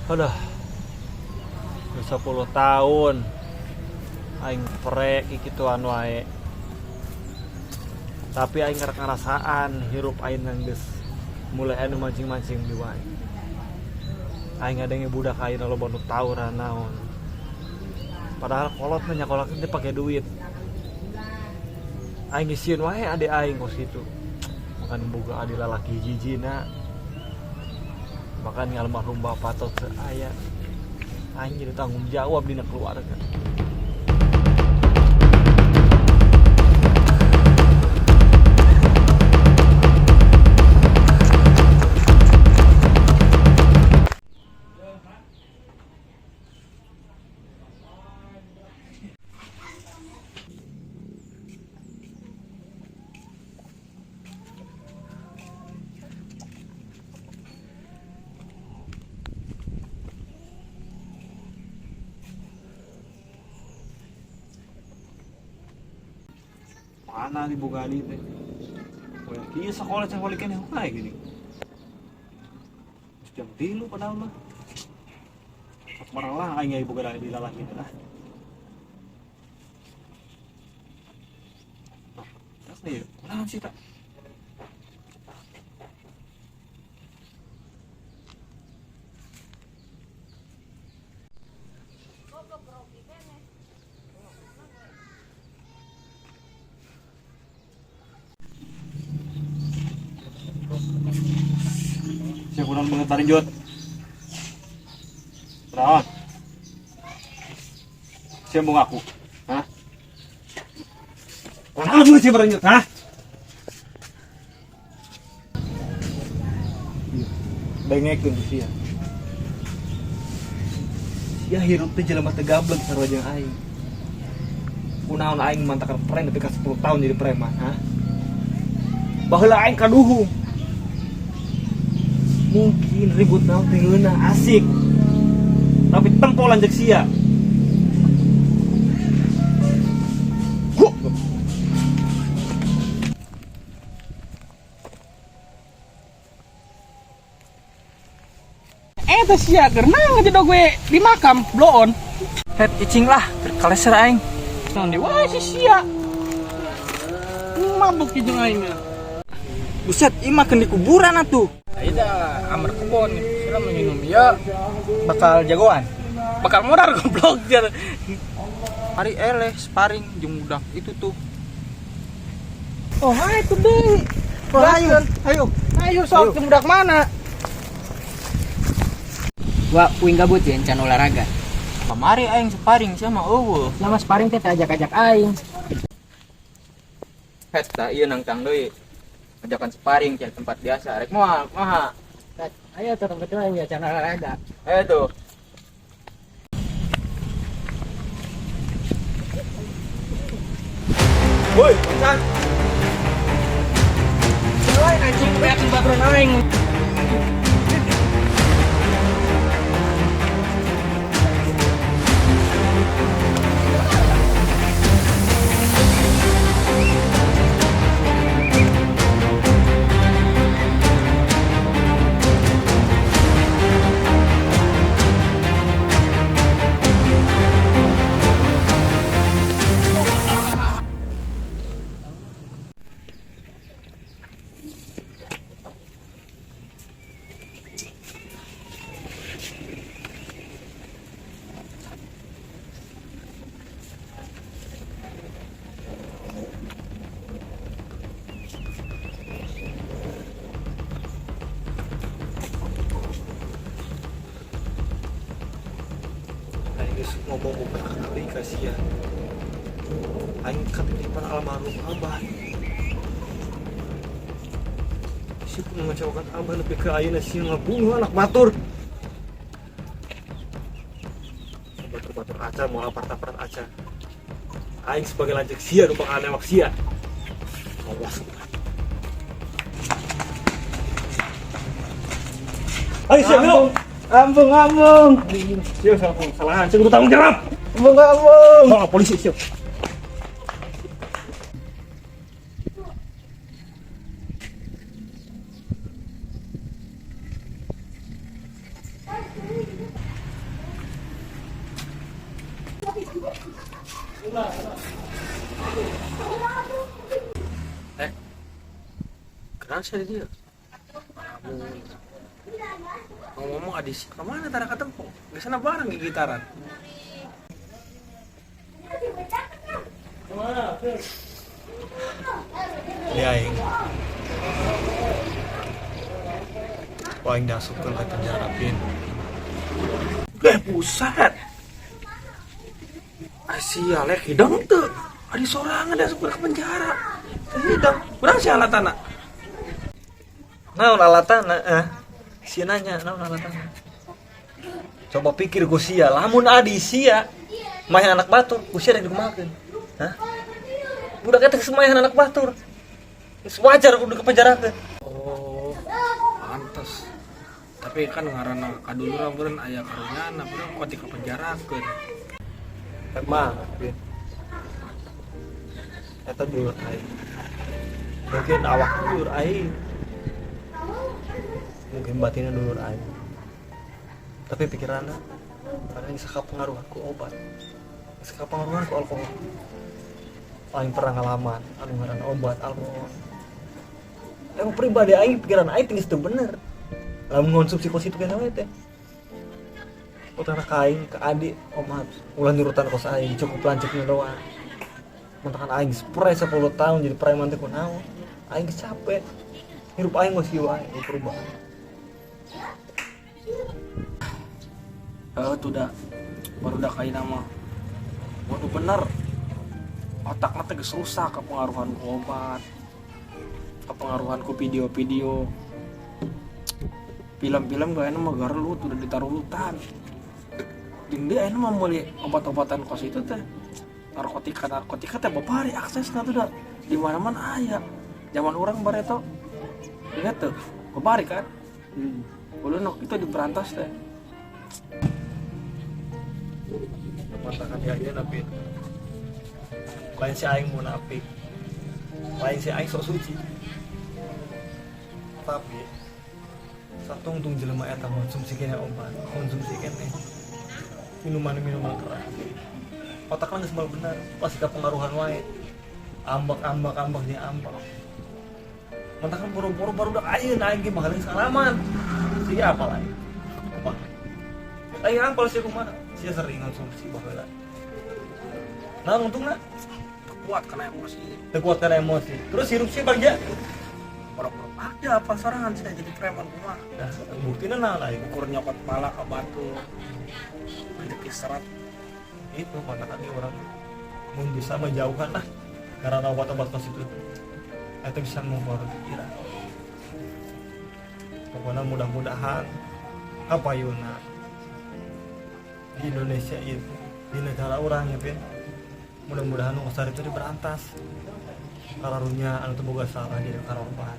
Aduh, udah 10 tahun aing prek gituan wae. Tapi aing ngerasaan hirup aing geus mulai anu mancing-mancing di wae. Aing ngadenge budak aing lo bonu tawuran naon. Padahal kolot nya nyakolot teh pake duit. Aing ngisiun wae ade aing kos kitu. Makan boga adi lalaki hiji-hijina. Makan almarhum bapak tot aya. Aing jadi tanggung jawab dina keluarga. Mana di Bogali teh? Iya sekolah caholikan yang kayak gini. Jam 3 padahal mah. Marang lah aing ibu gara di lalaki teh lah. Tas nih, kunaon sih tak? Siya kurang banget tarin jod. Raon. Siya mau ngaku. Hah? Kurang banget siya bareng jod, hah? Bengekeun siya. Siya hirup teh jelema teh gablek sarua jeung aing. Kunaon aing mantakan prank tapi ka 10 tahun jadi preman, hah? Baheula aing kaduhung. Mungkin ribut naon teh ngeunah asik. Tapi tempol lanjek sia. Eta sia keur naon ngejodog gue di makam blow on. Het icing lah, kaleser aing. Naon di wae si sia. Mabuk jeung aing. Buset, ieu makan di kuburan atuh. Aida amar kebon sira minum ya Bakal jagoan. bakal modal goblok jar. Hari eleh sparring jeung budak itu tuh. Oh, hai tuh deui. Ayo sok ke budak mana? Gua puing gabut ya encan olahraga. Kamari aing sparring sama eueuh. Lama sparring teh ajak-ajak aing. Het tah ieu nangtang deui. Ajakan sparring ke tempat biasa. Rek moal, kumaha? Ayo tetep betul ya encan olahraga. Ayo tuh. Woi, San. Lain anjing beak batron aing. Ngomong kali kasihan. Aing ketitipan almarhum abah. Si pun mengecewakan abah lebih ke ayeuna si ngabunuh anak batur. Batur-batur aca mau apart-apart aca. Aing sebagai lanjut sia numpang anewak sia. Awas. Ayo siap dulu. Ambung. Siap salah ceng lu tanggung jawab. Ambung. Bawa polisi siap. Kenapa sih dia? Ngomong-ngomong adis, kemana tara ketemu? Di sana bareng gitaran. Ini aing. Aing diasupkeun ke penjara pin. Buset. Asia lek hidang teu. Adi sorangan diasupkeun ke penjara. Hidang. Urang si alatana. Naon alatana? Si nanya, naon alatana? Coba pikir ku sia, lamun adi sia main anak batur, ku sia digumakeun. Hah? Budak eta semayan anak batur. Geus wajar kudu kepenjarakeun. Oh, pantes. Tapi kan ngaranna kadulura beureun aya karunyana, beureun kuat dikepenjarakeun. Emang, Pin. Eta dulur aing. Mungkin awak dulur aing. Mungkin batinnya dulur aing. Tapi pikiranna karena bisa kapengaruhan ku obat. Bisa kapengaruhan ku alkohol. Aing pernah ngalaman anu ngaranna obat alkohol. Emang pribadi aing pikiran aing geus teu bener. Lamun ngonsumsi kos itu kena we teh. Utara kain ke adik omat ulah nurutan kos aing cukup lanjutnya doang. Mentakan aing spray 10 tahun jadi preman teh kunaon. Aing geus capek. Hirup aing geus kieu wae perubahan. Tuh dah baru dah kain nama. Waduh bener. Otak mata geus rusak kepengaruhan ku obat. Kepengaruhan ku video-video. Film-film gak enak mah garlut udah ditaruh lutan. Dindi enak mah beli obat-obatan kos itu teh. Narkotika teh bapari aksesna tuh dah. Di mana-mana aya. Zaman orang bareto. Ingat tuh, bapari kan? Ulun itu diberantas teh. Matakan dia aja nabi. Lain si aing munafik. Lain si aing sok suci. Tapi satungtung jelema eta konsumsi kene obat, konsumsi kene minuman keras. Otakna geus moal bener, pasti kapengaruhan wae. Ambak dia ambak. Mentakan boro-boro baru dak ayeuna aing ge bakal salaman. Siapa lain? Apa? Aing ampal sih kumaha? Sia sering konsumsi baheula. Nah, untungna Kuat kena emosi. teu kuat karena emosi. Terus hirup sih bagja. Orang-orang aja apa sorangan saya jadi preman kumaha. Nah, buktina naon aing? Ukur nyokot pala ke batu. Rezeki serat. Itu matakan dia orang mun bisa menjauhkan lah karena obat-obat kos itu. Itu bisa membawa pikiran. Pokoknya mudah-mudahan apa yuna di Indonesia itu di negara orang ya Pin, mudah-mudahan nusar itu diberantas karunya anu teu boga salah jadi korban.